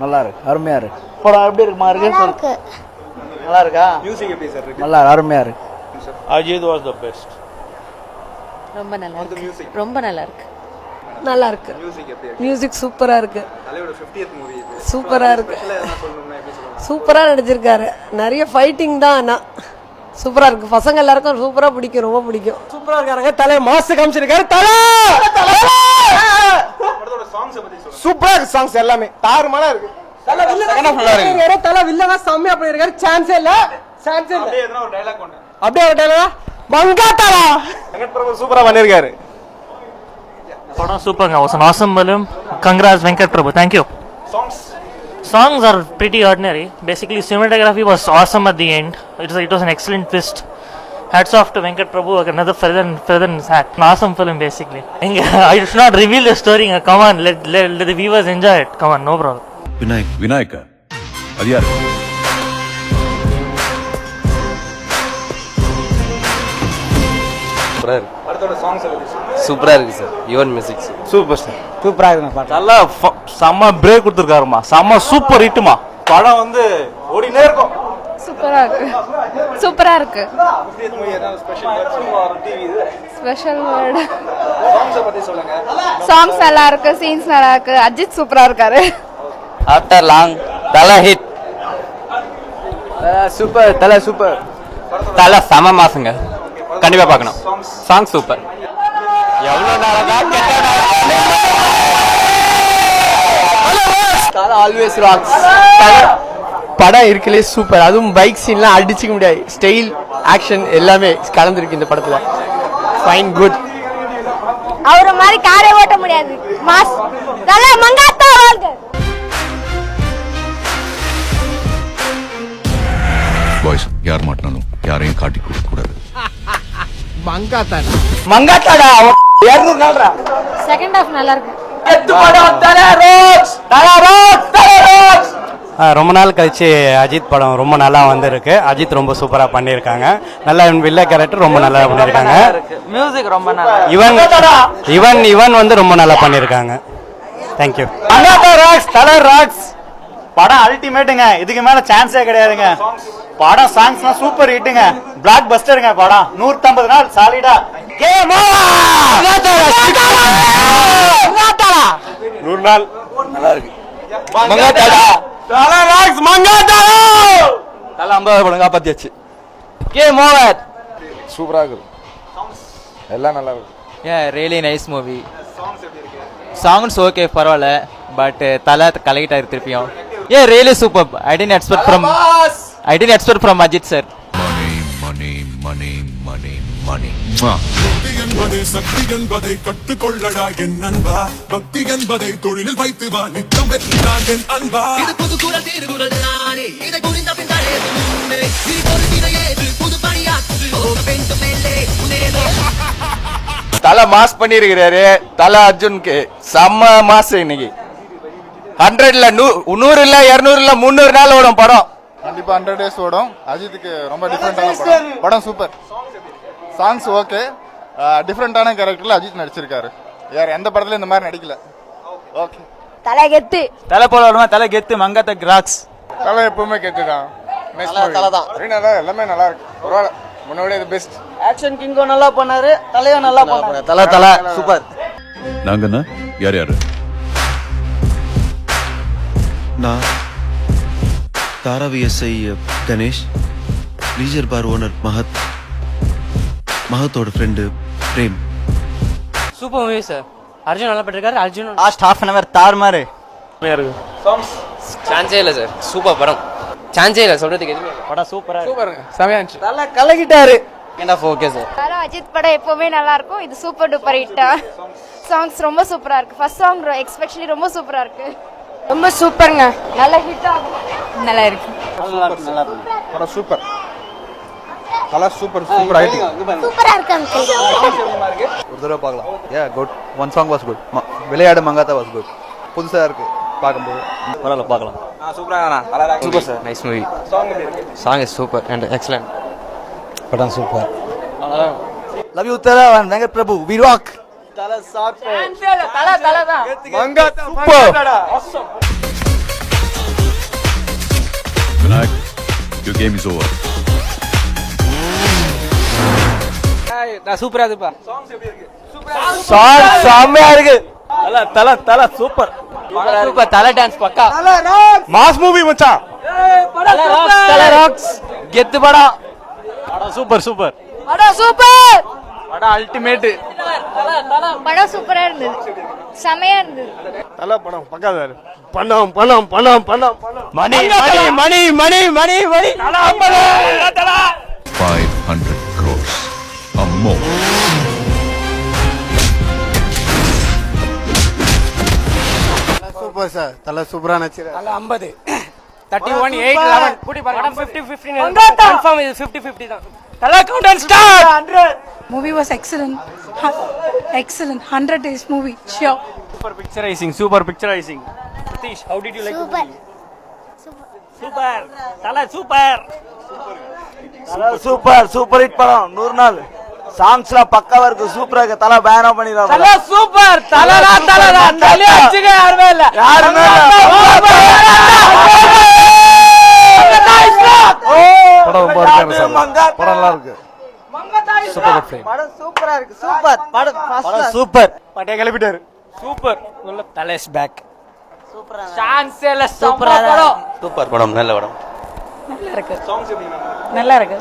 நல்லா இருக்கு, அருமையா இருக்கு. படம் எப்படி இருக்குமா இருக்கு? நல்லா இருக்கா? மியூசிக் எப்படி சார் இருக்கு? நல்லா அருமையா இருக்கு. Ajith was the best. ரொம்ப நல்லா இருக்கு. ரொம்ப நல்லா இருக்கு. நல்லா இருக்கு. மியூசிக் எப்படி இருக்கு? மியூசிக் சூப்பரா இருக்கு. தலையோட 50th மூவி இது. சூப்பரா இருக்கு. ஸ்பெஷலா என்ன சொல்லணும்னா எப்படி சொல்லுங்க? சூப்பரா நடிச்சிருக்காரு. நிறைய ஃபைட்டிங் தான். ஆனா சூப்பரா இருக்கு. பசங்க எல்லாருக்கும் சூப்பரா பிடிக்கும், ரொம்ப பிடிக்கும். சூப்பரா இருக்காங்க. தலை மாஸ் காமிச்சிருக்காரு. தலை படத்தோட சாங்ஸ் பத்தி சொல்லுங்க. சூப்பரா இருக்கு. சாங்ஸ் எல்லாமே தாறுமாறா இருக்கு. தலை வில்லனா செம்மையா பண்ணிருக்காரு. சான்ஸே இல்ல. அப்படியே எதனா ஒரு டயலாக் கொண்டு. அப்படியே ஒரு டயலாக் மங்காத்தாளா வெங்கட் பிரபு சூப்பரா பண்ணிருக்காரு. படம் சூப்பர்ங்க. Was an awesome film. Congrats Venkat Prabhu. Thank you. Songs are pretty ordinary. Basically cinematography was awesome at the end. It was an excellent twist. Hats off to Venkat Prabhu, another feather in his hat. An awesome film basically. I should not reveal the story. Come on, let the viewers enjoy it. Come on, no problem. Vinayaka அது யார்? படத்தோட songs பத்தி சொல்லுங்க. சூப்பரா இருக்கு sir. Yuvan music super sir. சூப்பரா இருக்கு பாட்டு. நல்லா செம்ம பிரேக் கொடுத்துருக்காருமா. செம்ம சூப்பர் ஹிட்டுமா. படம் வந்து ஓடினே இருக்கும். சூப்பரா இருக்கு. சூப்பரா இருக்கு. 50th மூவி ஏதாவது ஸ்பெஷல் வேர்ட்ஸ் ஆர் டிவி இது? Special word. சாங்ஸ் பத்தி சொல்லுங்க. சாங்ஸ் நல்லா இருக்கு. சீன்ஸ் நல்லா இருக்கு. அஜித் சூப்பரா இருக்காரு. ஆஃப்டர் லாங் தல ஹிட். சூப்பர். தல சூப்பர். தல சம மாசுங்க. கண்டிப்பா பார்க்கணும். Song super. எவ்வளவு நாளா தல ஆல்வேஸ் ராக்ஸ். படம் இருக்கலே சூப்பர். அதுவும் பைக் சீன்லாம் அடிச்சுக்க முடியாது. ஸ்டைல், ஆக்ஷன் எல்லாமே கலந்துருக்கு இந்த படத்துல. Fine, good. அவர மாதிரி காரை ஓட்ட முடியாது. மாஸ் நல்ல மங்காத்தா வாழ்க. பாய்ஸ் யார் மாட்டாலும் யாரையும் காட்டி கொடுக்க கூடாது. மங்காத்தாடா 200 நாள்ரா. செகண்ட் ஹாஃப் நல்லா இருக்கு. எத்து படம் தல ராக்ஸ். தல ராக்ஸ். தல ராக்ஸ். ரொம்ப நாள் கழிச்சு அஜித் படம் ரொம்ப நல்லா வந்திருக்கு. அஜித் ரொம்ப சூப்பரா பண்ணியிருக்காங்க. நல்லா வில்ல கேரக்டர் ரொம்ப நல்லா பண்ணியிருக்காங்க. மியூசிக் ரொம்ப நல்லா. இவன் வந்து ரொம்ப நல்லா பண்ணியிருக்காங்க. தேங்க்யூ. மங்காத்தா ராக்ஸ். தல ராக்ஸ். படம் அல்டிமேட்டுங்க. இதுக்கு மேல சான்ஸே கிடையாதுங்க. படம் சாங்ஸ்லாம் சூப்பர் ஹிட்டுங்க. பிளாக் பஸ்டருங்க. படம் 150 நாள் சாலிடா. 100 நாள் நல்லா இருக்கு. மங்காத்தாடா. தல ராக்ஸ். மங்காத்தாடா. தல 50 படம் காப்பாத்தியாச்சு. Game over. சூப்பரா இருக்கு. எல்லாம் நல்லா இருக்கு. Really nice movie. Songs okay பரவாயில்ல. பட் தலை கலெக்டாயிரு திருப்பியும். Really super. I didn't expect from Ajit sir. மணி மணி மணி மணி பக்தி என்பதை சக்தி என்பதை கற்றுக்கொள்ளடா என் அன்பா. பக்தி என்பதை தொழிலில் வைத்து வா. நித்தம் வெற்றிதான் என் அன்பா. இது புது குரல் திருகுரல் நானே. இதை புரிந்த பின்னாலே இது ஒரு விதையே புது பணியாற்று. வேண்டும் மேலே உனேலே. தலை மாஸ் பண்ணிருக்கிறாரு. தலை அர்ஜுனுக்கு செம்ம மாஸ். இன்னைக்கு 100 இல்ல 100 இல்ல 200 இல்ல 300 நாள் ஓடும் படம். கண்டிப்பா 100 days ஓடும். அஜித்துக்கு ரொம்ப டிஃபரெண்டான படம். படம் சூப்பர். Songs okay. டிஃபரெண்டான கேரக்டர்ல அஜித் நடிச்சிருக்காரு. வேற எந்த படத்துல இந்த மாதிரி நடிக்கல. ஓகே. தலை கெத்து. தலை போல வருமா? தலை கெத்து. மங்காத்தா ராக்ஸ். தலை எப்பவுமே கெத்துதான். தலை தான். நல்லா எல்லாமே நல்லா இருக்கு. பரவாயில்ல. முன்னோட இது பெஸ்ட். ஆக்ஷன் கிங்கோ நல்லா பண்ணாரு. தலையும் நல்லா பண்ணாரு. தலை சூப்பர். நாங்கண்ணா யார் யாரு? நான் Dharavi SI Ganesh, leisure bar owner மகத்தோட friend Prem. Super movie sir. Arjun நல்லா பண்ணிருக்காரு. Arjun last half an hour தாறுமாறு இருக்கு. சான்ஸே இல்ல சார். சூப்பர் படம். சான்ஸே இல்ல சொல்றதுக்கு எதுவுமே. படம் சூப்பரா இருக்கு. சூப்பர். செமையா இருந்துச்சு. நல்லா கலக்கிட்டாரு. என்ன ஓகே சார். தல அஜித் படம் எப்பவுமே நல்லா இருக்கும். இது சூப்பர் டூப்பர் ஹிட். சாங்ஸ் ரொம்ப சூப்பரா இருக்கு. ஃபர்ஸ்ட் சாங் எஸ்பெஷலி ரொம்ப சூப்பரா இருக்கு. ரொம்ப சூப்பர்ங்க. நல்ல ஹிட் ஆகும். நல்லா இருக்கு. நல்லா இருக்கு. படம் சூப்பர். தல சூப்பர் சூப்பர் ஆயிட்டு. சூப்பரா இருக்கு அங்கிள். ஒரு தடவை பார்க்கலாம். Good. One song was good. விளையாடு மங்காத்தா வாஸ் குட். புதுசா இருக்கு பார்க்கும்போது. பரவாயில்ல பார்க்கலாம். சூப்பரா. Super sir. Nice movie. Song is super and excellent. படம் சூப்பர். லவ் யூ தல வெங்கட் பிரபு. We rock. தல சாப்பிட்டு. தல தான். Mankatha. Super. Your game is over. சூப்பரா இருக்குப்பா சாங் செம்மையா இருக்கு தல சூப்பர் சூப்பர் தல டான்ஸ் பக்கா மாஸ் மூவி மச்சான் தல ராக்ஸ் கெத்து படம் சூப்பர் சூப்பர் படம் சூப்பர் படம் அல்டிமேட் படம் சூப்பரா இருந்தது செமையா இருந்தது தல படம் பக்காதா பணம் பணம் பணம் பணம் மணி மணி மணி மணி மணி மணி 500 crores. A more. Super sir தல சூப்பரா நடிச்சிரு தல 50 31 8 11 கூடி பாருங்க 50 15 கன்ஃபார்ம் இது 50 50 தான் தல count and start 100 movie was excellent excellent 100 days movie sure super picturising Satish how did you like super super தல சூப்பர் சூப்பர் சூப்பர் ஹிட் படம் 100 நாள் சாங்ஸ்லாம் பக்காவா இருக்கு சூப்பரா இருக்கு தல பேனர் பண்ணிடுறாங்க தல சூப்பர் தலடா தல அடிச்சுக்க யாருமே இல்ல படம் ரொம்ப இருக்கு சார் படம் நல்லா இருக்கு சூப்பர் ஃப்ரேம் படம் சூப்பரா இருக்கு சூப்பர் படம் சூப்பர் பட்டே கிளப்பிட்டாரு சூப்பர் தல இஸ் பேக் சூப்பரா சான்ஸ் இல்ல சூப்பரா படம் சூப்பர் படம் நல்ல படம் நல்லா இருக்கு நல்லா இருக்கு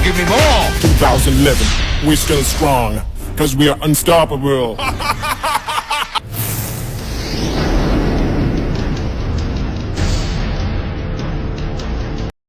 Give me more. 2011, we're still strong, cause we are unstoppable.